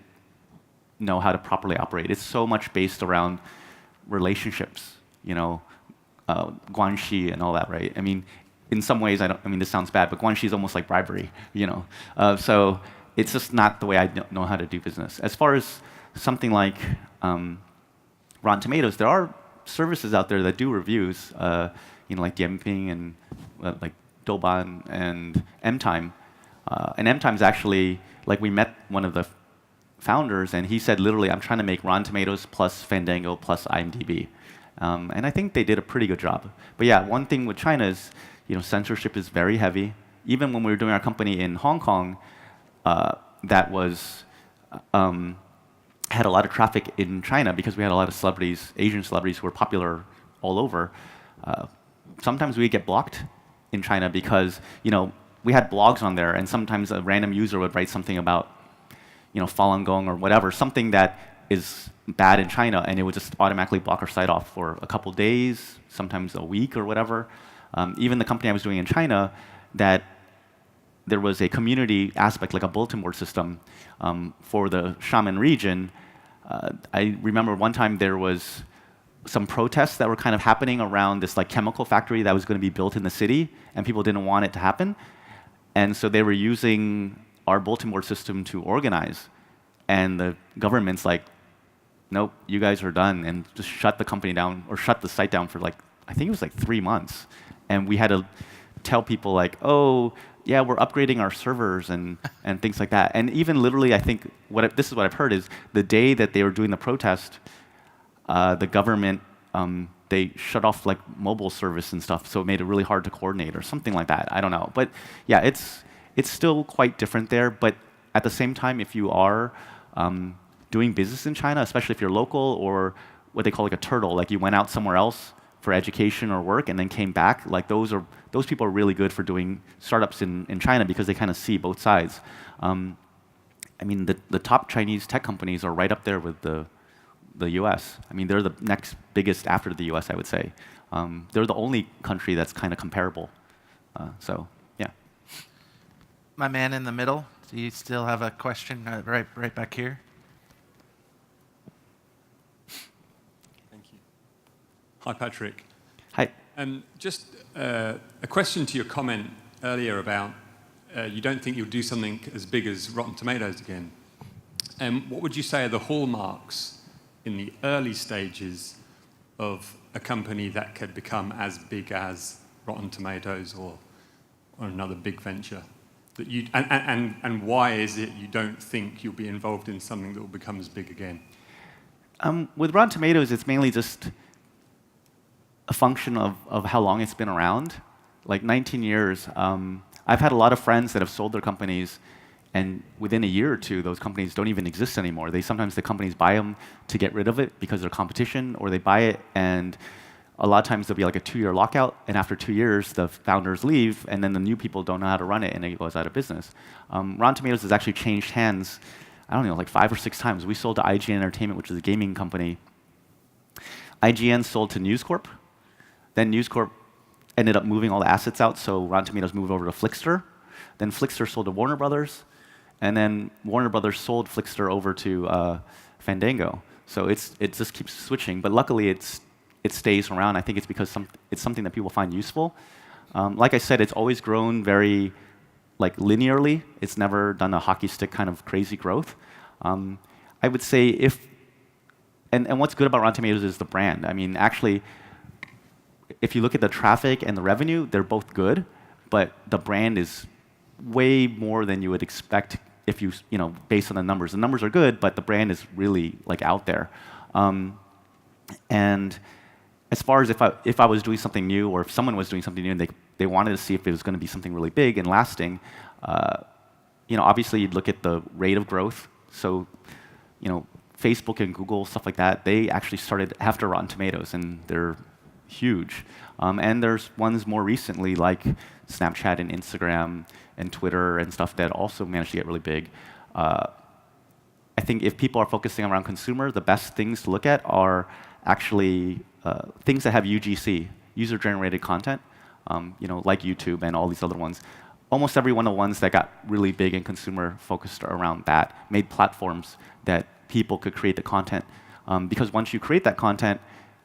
know how to properly operate. It's so much based around relationships, guanxi and all that, right? I mean, in some ways, this sounds bad, but guanxi is almost like bribery, So it's just not the way I know how to do business. As far as something like Rotten Tomatoes, there are services out there that do reviews, like Dianping and like Douban and Mtime. And Mtime's actually, we met one of the founders, and he said literally, I'm trying to make Rotten Tomatoes plus Fandango plus IMDb. And I think they did a pretty good job. But yeah, one thing with China is, censorship is very heavy. Even when we were doing our company in Hong Kong, that was had a lot of traffic in China because we had a lot of celebrities, Asian celebrities who were popular all over. Sometimes we get blocked in China because, we had blogs on there, and sometimes a random user would write something about, Falun Gong or whatever, something that is bad in China, and it would just automatically block our site off for a couple days, sometimes a week or whatever. Even the company I was doing in China, that there was a community aspect, like a bulletin board system for the Xiamen region. I remember one time there was some protests that were kind of happening around this chemical factory that was going to be built in the city, and people didn't want it to happen. And so they were using our bulletin board system to organize. And the government's like, nope, you guys are done, and just shut the company down, or shut the site down for I think it was 3 months. And we had to tell people oh, yeah, we're upgrading our servers and things like that. And even literally, I think, this is what I've heard, is the day that they were doing the protest, the government, they shut off mobile service and stuff, so it made it really hard to coordinate or something like that. I don't know. But yeah, it's still quite different there. But at the same time, if you are doing business in China, especially if you're local or what they call a turtle, you went out somewhere else for education or work and then came back, those people are really good for doing startups in China because they kind of see both sides. The top Chinese tech companies are right up there with the US. They're the next biggest after the US, I would say. They're the only country that's kind of comparable. So yeah. My man in the middle, do you still have a question right back here? Thank you. Hi, Patrick. Hi. Just a question to your comment earlier about you don't think you'll do something as big as Rotten Tomatoes again. What would you say are the hallmarks in the early stages of a company that could become as big as Rotten Tomatoes or another big venture? That you, and why is it you don't think you'll be involved in something that will become as big again? With Rotten Tomatoes, it's mainly just a function of how long it's been around. Like 19 years. I've had a lot of friends that have sold their companies, and within a year or two, those companies don't even exist anymore. Sometimes the companies buy them to get rid of it because they're competition, or they buy it, and a lot of times there'll be like a 2-year lockout, and after 2 years, the founders leave, and then the new people don't know how to run it, and it goes out of business. Rotten Tomatoes has actually changed hands, I don't know, like 5 or 6 times. We sold to IGN Entertainment, which is a gaming company. IGN sold to News Corp. Then News Corp ended up moving all the assets out, so Rotten Tomatoes moved over to Flixster. Then Flixster sold to Warner Brothers, and then Warner Brothers sold Flixster over to Fandango. So it just keeps switching, but luckily it stays around. I think it's because it's something that people find useful. Like I said, it's always grown very linearly. It's never done a hockey stick kind of crazy growth. I would say and what's good about Rotten Tomatoes is the brand. I mean, actually, if you look at the traffic and the revenue, they're both good, but the brand is way more than you would expect if based on the numbers. The numbers are good, but the brand is really out there. And as far as if I was doing something new, or if someone was doing something new and they wanted to see if it was going to be something really big and lasting, obviously you'd look at the rate of growth. So, Facebook and Google, stuff like that, they actually started after Rotten Tomatoes, and they're huge. And there's ones more recently like Snapchat and Instagram and Twitter and stuff that also managed to get really big. I think if people are focusing around consumer, the best things to look at are actually things that have UGC, user-generated content, like YouTube and all these other ones. Almost every one of the ones that got really big and consumer focused around that made platforms that people could create the content. Because once you create that content,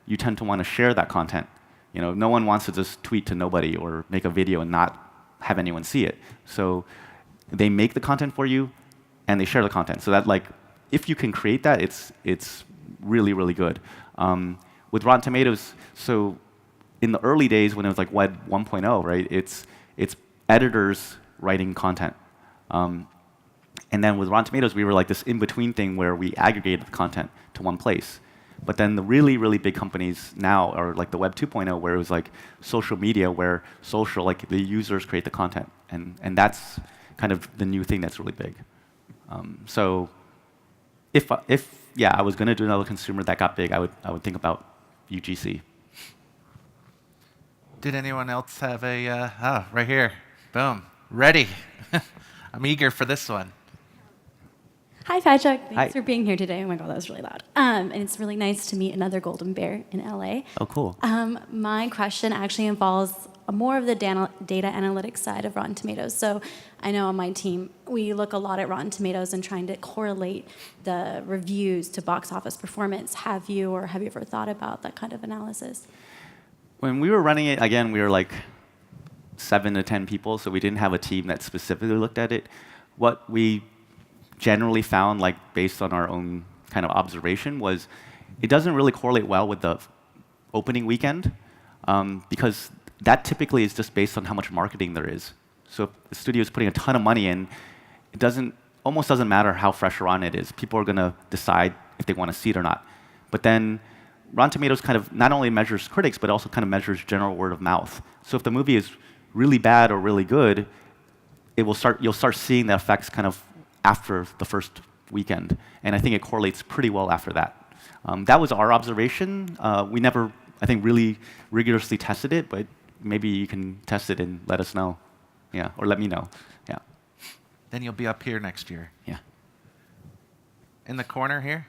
you tend to want to share that content. No one wants to just tweet to nobody or make a video and not have anyone see it. So they make the content for you, and they share the content. So that if you can create that, it's really, really good. With Rotten Tomatoes, so in the early days when it was like Web 1.0, right? It's editors writing content. And then with Rotten Tomatoes, we were like this in-between thing where we aggregated the content to one place. But then the really, really big companies now are like the Web 2.0, where it was like social media, where the users create the content. And that's kind of the new thing that's really big. So if I was going to do another consumer that got big, I would think about UGC. Did anyone else have right here, boom, ready. I'm eager for this one. Hi, Patrick. Thanks Hi. for being here today. Oh my God, that was really loud. And it's really nice to meet another Golden Bear in LA. Oh, cool. My question actually involves more of the data analytics side of Rotten Tomatoes. So I know on my team, we look a lot at Rotten Tomatoes and trying to correlate the reviews to box office performance. Have you ever thought about that kind of analysis? When we were running it, again, we were like 7 to 10 people, so we didn't have a team that specifically looked at it. What we generally found, based on our own kind of observation, was it doesn't really correlate well with the opening weekend, because that typically is just based on how much marketing there is. So if the studio is putting a ton of money in, it almost doesn't matter how fresh or on it is. People are going to decide if they want to see it or not. But then Rotten Tomatoes kind of not only measures critics, but also kind of measures general word of mouth. So if the movie is really bad or really good, you'll start seeing the effects kind of after the first weekend. And I think it correlates pretty well after that. That was our observation. We never, I think, really rigorously tested it, but maybe you can test it and let us know. Yeah, or let me know. Yeah. Then you'll be up here next year. Yeah. In the corner here.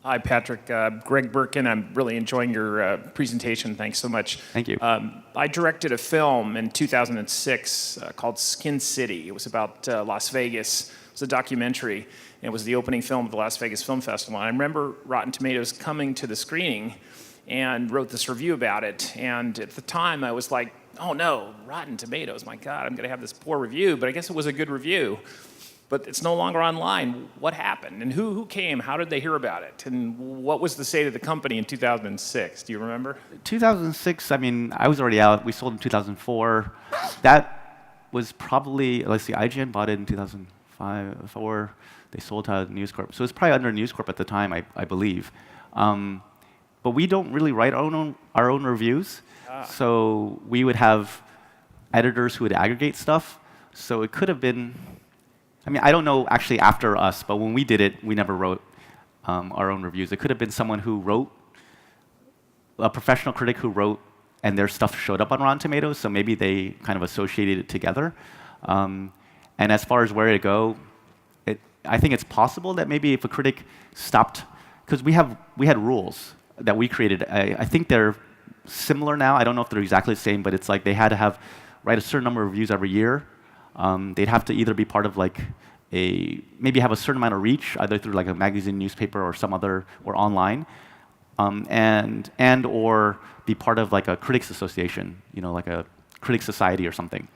Hi, Patrick. Greg Birkin. I'm really enjoying your presentation. Thanks so much. Thank you. I directed a film in 2006 called Skin City. It was about Las Vegas. It was a documentary. It was the opening film of the Las Vegas Film Festival. And I remember Rotten Tomatoes coming to the screening and wrote this review about it. And at the time, I was like, oh no, Rotten Tomatoes, my God, I'm going to have this poor review. But I guess it was a good review. But it's no longer online. What happened? And who came? How did they hear about it? And what was the state of the company in 2006? Do you remember? 2006, I mean, I was already out. We sold in 2004. That was probably, let's see, IGN bought it in 2005, 4. They sold to News Corp. So it was probably under News Corp at the time, I believe. But we don't really write our own reviews. So we would have editors who would aggregate stuff. So it could have been, I mean, I don't know actually after us, but when we did it, we never wrote our own reviews. It could have been someone who wrote, a professional critic who wrote, and their stuff showed up on Rotten Tomatoes, so maybe they kind of associated it together. And as far as where to go, I think it's possible that maybe if a critic stopped, because we had rules that we created. I think they're similar now. I don't know if they're exactly the same, but it's like they had to write a certain number of reviews every year. They'd have to either be part of like maybe have a certain amount of reach, either through like a magazine, newspaper, or some other, or online, and or be part of like a critics association, like a critics society or something.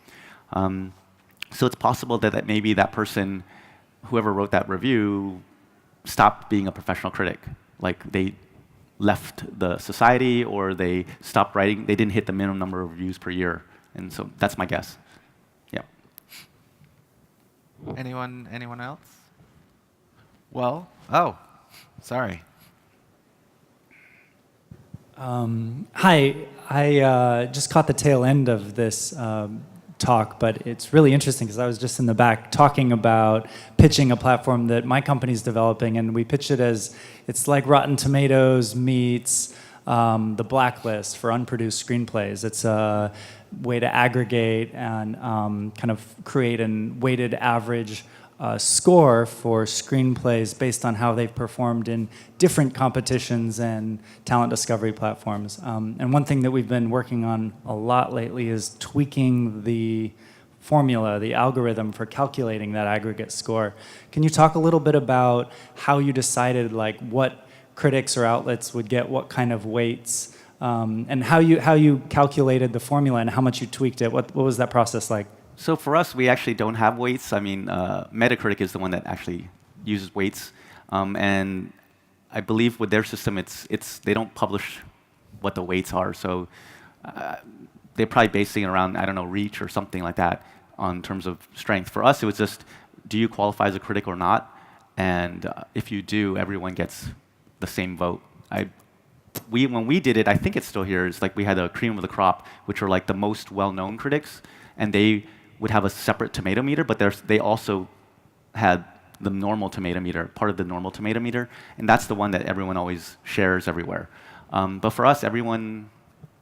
So it's possible that maybe that person, whoever wrote that review, stopped being a professional critic. Like they left the society, or they stopped writing. They didn't hit the minimum number of reviews per year, and so that's my guess. Yeah. Anyone else? Well, oh, sorry. Hi, I just caught the tail end of this talk, but it's really interesting because I was just in the back talking about pitching a platform that my company's developing, and we pitch it as it's like Rotten Tomatoes meets the Blacklist for unproduced screenplays. It's a way to aggregate and kind of create a weighted average score for screenplays based on how they've performed in different competitions and talent discovery platforms. And one thing that we've been working on a lot lately is tweaking the formula, the algorithm for calculating that aggregate score. Can you talk a little bit about how you decided like what critics or outlets would get what kind of weights, and how you calculated the formula and how much you tweaked it? What was that process like? So for us, we actually don't have weights. I mean, Metacritic is the one that actually uses weights, and I believe with their system, they don't publish what the weights are. So they're probably basing it around, I don't know, reach or something like that on terms of strength. For us, it was just, do you qualify as a critic or not? And if you do, everyone gets the same vote. When we did it, I think it's still here. It's like we had a cream of the crop, which are like the most well-known critics, and they would have a separate tomato meter, but they also had the normal tomato meter, part of the normal tomato meter, and that's the one that everyone always shares everywhere. But for us, everyone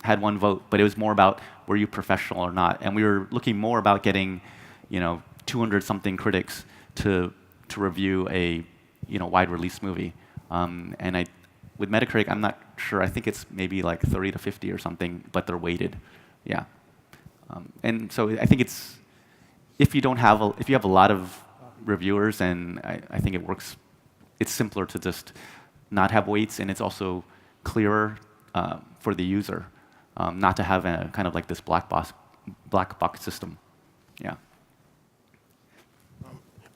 had one vote, but it was more about were you professional or not, and we were looking more about getting, 200-something critics to review a, wide release movie, and with Metacritic, I'm not sure. I think it's maybe like 30 to 50 or something, but they're weighted, yeah. And so I think if you have a lot of reviewers, and I think it works. It's simpler to just not have weights, and it's also clearer for the user not to have a kind of like this black box system. Yeah.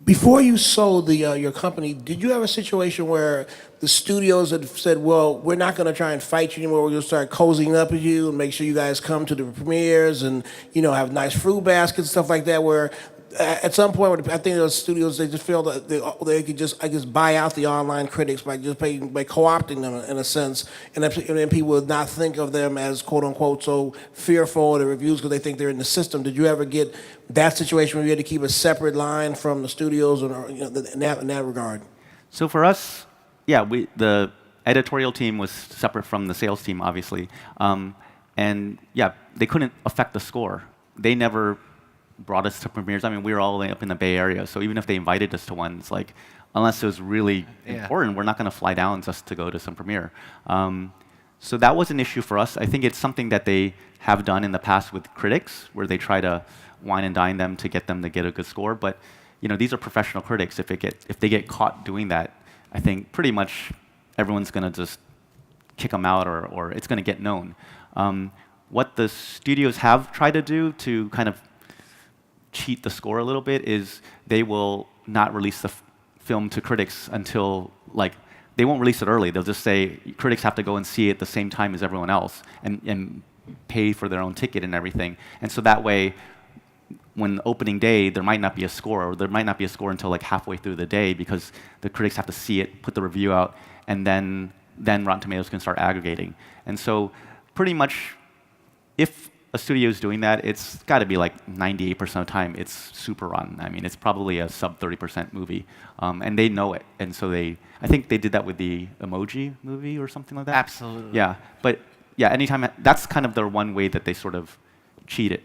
Before you sold your company, did you have a situation where the studios had said, well, we're not going to try and fight you anymore, we're going to start cozying up with you and make sure you guys come to the premieres and, have nice fruit baskets, stuff like that, where at some point, I think those studios, they just feel that they could just, buy out the online critics by co-opting them in a sense, and then people would not think of them as quote unquote so fearful of the reviews because they think they're in the system. Did you ever get that situation where you had to keep a separate line from the studios, or in that regard? So for us, yeah, the editorial team was separate from the sales team, obviously, and yeah, they couldn't affect the score. They never brought us to premieres. I mean, we were all the way up in the Bay Area, so even if they invited us to one, it's like, unless it was really important, we're not going to fly down just to go to some premiere. So that was an issue for us. I think it's something that they have done in the past with critics, where they try to wine and dine them to get them to get a good score. But these are professional critics. If they get caught doing that, I think pretty much everyone's going to just kick them out, or it's going to get known. What the studios have tried to do to kind of cheat the score a little bit is they will not release the film to critics until they won't release it early. They'll just say critics have to go and see it at the same time as everyone else and pay for their own ticket and everything. And so that way, when opening day, there might not be a score, or there might not be a score until halfway through the day, because the critics have to see it, put the review out, and then Rotten Tomatoes can start aggregating. And so pretty much, if a studio is doing that, it's got to be 98% of the time it's super rotten. I mean, it's probably a sub 30% movie, and they know it. And so I think they did that with the Emoji movie or something like that. Absolutely. Yeah, but anytime, that's kind of their one way that they sort of cheat it.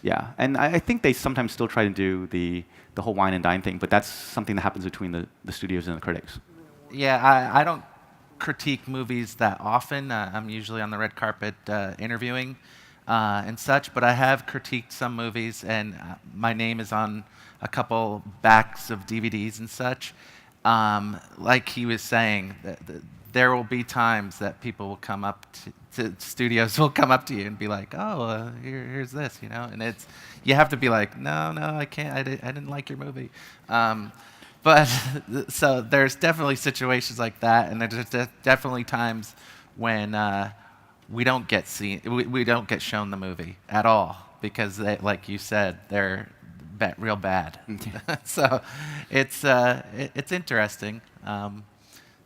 Yeah, and I think they sometimes still try to do the whole wine and dine thing, but that's something that happens between the studios and the critics. Yeah, I don't critique movies that often. I'm usually on the red carpet interviewing and such, but I have critiqued some movies, and my name is on a couple backs of DVDs and such. Like he was saying, there will be times that people will come up to studios will come up to you and be like, "Oh, here's this," and you have to be like, "No, I can't. I didn't like your movie." But so there's definitely situations like that, and there's definitely times when we don't get shown the movie at all, because like you said, they're real bad. So it's interesting.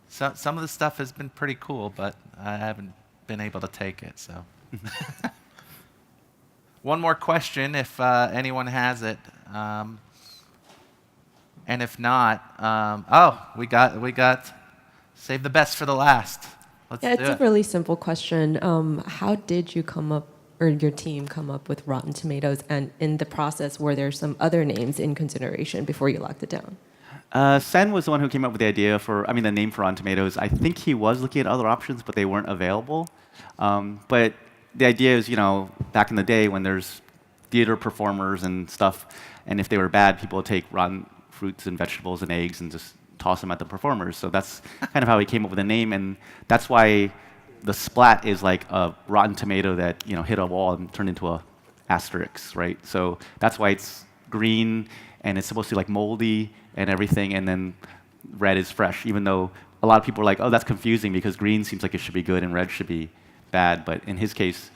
So some of the stuff has been pretty cool, but I haven't been able to take it. So one more question, if anyone has it. And if not, we got save the best for the last. Let's do it. It's a really simple question. How did you come up, or your team come up with Rotten Tomatoes? And in the process, were there some other names in consideration before you locked it down? Sen was the one who came up with the idea the name for Rotten Tomatoes. I think he was looking at other options, but they weren't available. But the idea is, back in the day when there's theater performers and stuff, and if they were bad, people would take rotten fruits and vegetables and eggs and just toss them at the performers. So that's kind of how he came up with the name, and that's why the splat is like a rotten tomato that hit a wall and turned into a asterisk, right? So that's why it's green, and it's supposed to be moldy and everything, and then red is fresh, even though a lot of people are like, oh, that's confusing because green seems like it should be good and red should be bad. But in his case,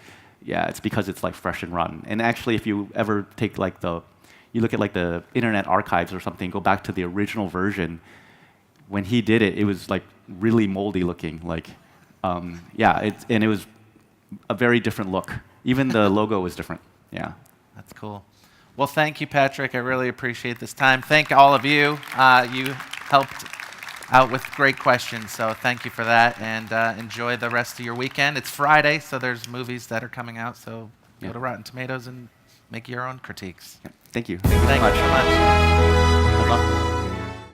it's because it's fresh and rotten. And actually, if you ever take you look at the Internet Archives or something, go back to the original version, when he did it, it was really moldy looking. And it was a very different look. Even the logo was different. Yeah. That's cool. Well, thank you, Patrick. I really appreciate this time. Thank all of you. You helped out with great questions, so thank you for that. And enjoy the rest of your weekend. It's Friday, so there's movies that are coming out, so go to Rotten Tomatoes and make your own critiques. Thank you. Thank you so much. Good luck.